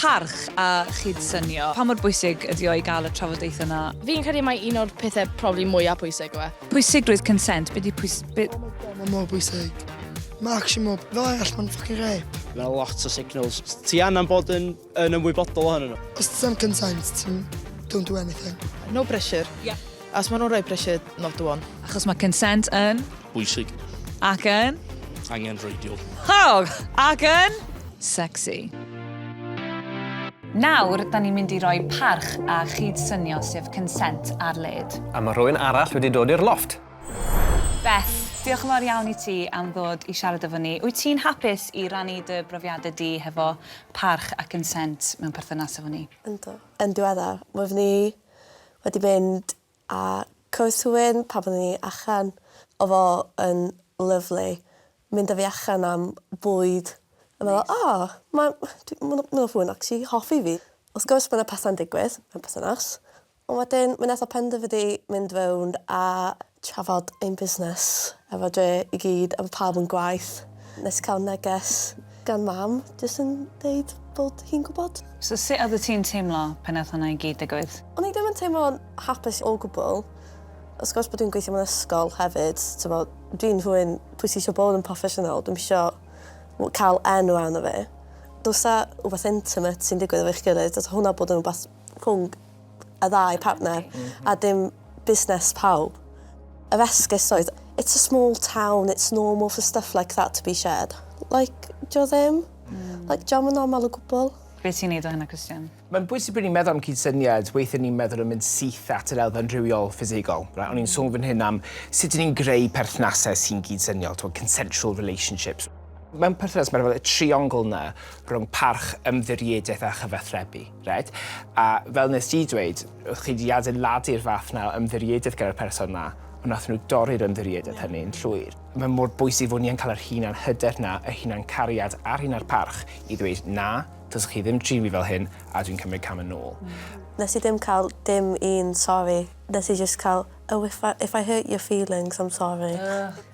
parch a cydsynio. Pa mor bwysig ydi o i gael y trafodaeth yna? Fi'n credu mai un o'r pethau probably mwyaf pwysig yw e. Pwysigrwydd consent, beth di Mae mor bwysig. Mae actually mor fel all ma'n ffocin rape. Mae lot o signals. Ti angen bod yn ymwybodol ohonyn nhw. Os ti'n consent, don't do anything. No pressure. Yeah. Os maen nhw'n rhoi pressure, not the one. Achos mae consent yn... Bwysig. Ac yn... Angenrheidiol. Ac yn... Sexy. Nawr, da ni'n mynd i roi parch a cydsynio sef consent ar led. A mae rhywun arall wedi dod i'r loft. Beth, diolch yn fawr iawn i ti am ddod i siarad efo ni. Wyt ti'n hapus i rannu dy brofiadau di hefo parch a consent mewn perthynas efo ni? Ynddo. Yn diweddar, mae ni wedi mynd a cwrthwyn pa byddwn ni allan o fo yn lyflu. Mynd â fi allan am bwyd. A meddwl, mae'n fwy'n actually hoffi fi. Wrth gwrs, mae'n pethau'n digwydd, mae'n perthynas. Ond wedyn, mae'n eitha penderf wedi mynd fewn a trafod ein busnes efo dre i gyd, efo pawb yn gwaith. Nes i cael neges gan mam, jyst yn dweud bod hi'n gwybod. So sut oedd ti'n teimlo pen oedd hwnna i gyd digwydd? O'n i ddim yn teimlo'n hapus o gwbl. Wrth gwrs bod dwi'n gweithio mewn ysgol hefyd, dwi'n rhywun pwysleisio bod yn proffesiynol, dwi'n eisiau cael enw arno fi. Does a rhywbeth intimate sy'n digwydd efo'ch gilydd, does hwnna bod yn rhywbeth rhwng y ddau partner a dim busnes pawb. Y fesgus oedd, it's a small town, it's normal for stuff like that to be shared. Like, dio ddim? Like, dio yn normal o gwbl. Be ti'n neud o hynna, Christian? Mae'n bwysig bod ni'n meddwl am cydsyniad, weithio ni'n meddwl am mynd syth at yr elfen rhywiol ffisigol. O'n i'n sôn fan hyn am sut ni'n greu perthnasau sy'n cydsyniol, consensual relationships. Mae'n perthynas mae'n fel y triongl yna rhwng parch, ymddiriediaeth a chyfathrebu. Right? A fel nes i dweud, wrth chi wedi adeiladu'r fath na ymddiriediaeth gyda'r person yna, ond nath nhw dorri'r ymddiriediaeth hynny yn llwyr. Mae'n mor bwysig fod ni'n cael yr hunan hyder na, y hunan cariad a'r hunan parch i ddweud na, dylsech chi ddim trin fi fel hyn, a dwi'n cymryd cam yn ôl. Nes i ddim cael dim un sorry. Nes i just cael, oh, if I hurt your feelings, I'm sorry.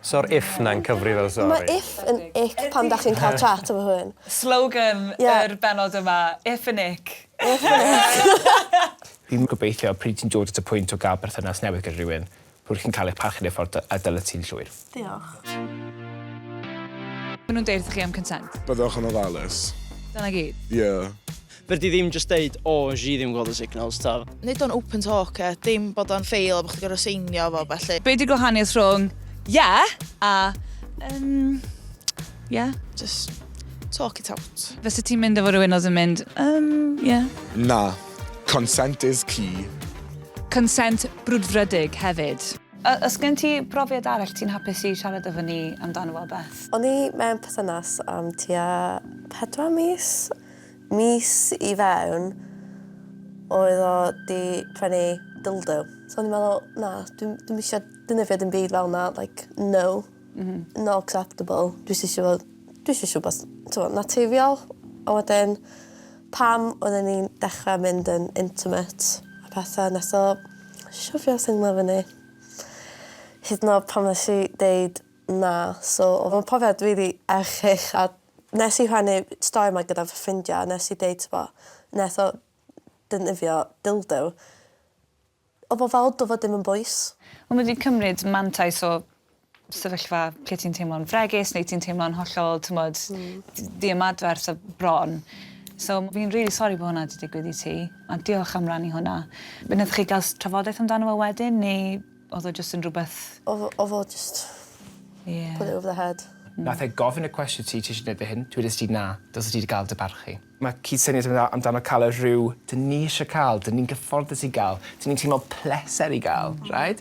So'r if na'n cyfri fel sorry. Mae if yn ick pan da chi'n cael chat efo hwn. Slogan yr benod yma, if and ick. If and ick. Fi'n gobeithio pryd ti'n dod at y pwynt o gael perthynas newydd gyda rhywun, bod chi'n cael eich parchu yn y ffordd a dylai ti'n llwyr. Diolch. Maen nhw'n deud wrth chi am consent? Byddwch yn ofalus. Dyna gyd? Ie. Fyrdi ddim just deud, si ddim gweld y signals, ta. Nid o'n open talk, dim bod o'n ffeil a bod chdi'n gorfod seinio fo, felly. Be di gwahaniaeth rhwng a Just talk it out. Fysa ti'n mynd efo rhywun oedd yn mynd, Na. Consent is key. Consent brwdfrydig hefyd. Os gen ti brofiad arall ti'n hapus i siarad efo ni amdano fo, Beth? O'n i mewn perthynas am tua 4 mis. Mis i fewn, oedd o di prynu dildo. So o'n i'n meddwl, na, dwi'n eisiau dynefio dim byd fel na, like, no, not acceptable. Dwi'n eisiau rhywbeth naturiol. A wedyn, pam oedden ni'n dechrau mynd yn intimate a pethau, nes o siofio singla fyny. Hyd yn oed pam nes i deud na, so oedd o'n profiad rili erchyll a nes i rhannu stori yma gyda fy ffrindiau, nes i deud nes o dynifio dildo. Oedd o fel dofod ddim yn bwys. Ond wedi cymryd mantais o sefyllfa lle ti'n teimlo'n fregus neu ti'n teimlo'n hollol, di ymadferth o bron. So fi'n really sori bod hwnna wedi digwydd i ti, a diolch am rannu hwnna. Wnaethoch chi gael trafodaeth amdano fo wedyn, neu oedd o jyst yn rhywbeth... Oedd o just put it over the head. Nath e gofyn y cwestiwn ti eisiau gwneud hyn, dwi wedi na, dylse ti wedi cael dy barchu. Mae cydsyniad amdano cael y rhyw, dyn ni eisiau cael, dyn ni'n gyfforddus i gael, dyn ni'n teimlo pleser i gael, right?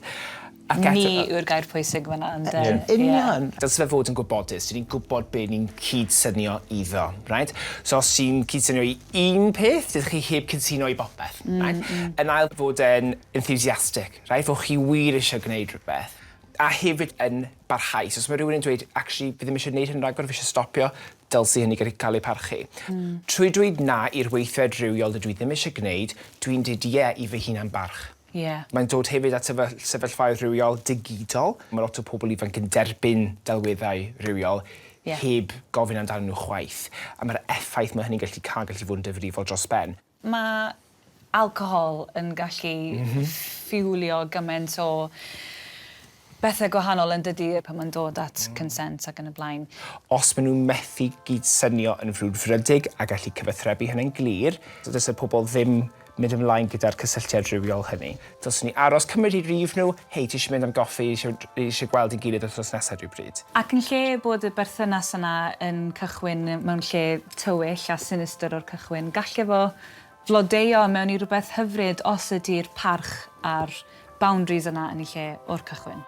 Ni yw'r gair pwysig fyna, ynddo. Union. Dylse fe fod yn gwybodus, dyn ni'n gwybod be ni'n cydsynio iddo, right? So os ti'n cydsynio i un peth, dydych chi heb cydsynio i bopeth, right? Yn ail fod yn enthusiastic, right? Fod chi wir eisiau gwneud rhywbeth. A hefyd yn barhaus. Os mae rhywun yn dweud, actually, bydd ddim eisiau gwneud hyn rhagor, fi eisiau stopio, dylse hynny cael ei parchu. Trwy dweud na i'r weithred rhywiol dwi ddim eisiau gwneud, dwi'n dweud ie i fy hunan barch. Mae'n dod hefyd at sefyllfaoedd rhywiol digidol. Mae lot o pobl ifanc yn derbyn delweddau rhywiol heb gofyn amdano nhw chwaith. A mae'r effaith mae hynny'n gallu fod yn difrifol dros ben. Mae alcohol yn gallu ffiwlio gymaint o bethau gwahanol yn dydi pan mae'n dod at consent ac yn y blaen. Os maen nhw'n methu gydsynio yn frwdfrydig a gallu cyfathrebu hynny'n glir, dylse pobl ddim mynd ymlaen gyda'r cysylltiad rhywiol hynny. Dylswn ni aros, cymryd i rif nhw, hei, ti eisiau mynd am goffi, eisiau gweld i gilydd wrthnos nesaf rhywbryd. Ac yn lle bod y berthynas yna yn cychwyn mewn lle tywyll a sinister o'r cychwyn, gallai fo flodeuo mewn i rhywbeth hyfryd os ydy'r parch a'r boundaries yna yn ei lle o'r cychwyn.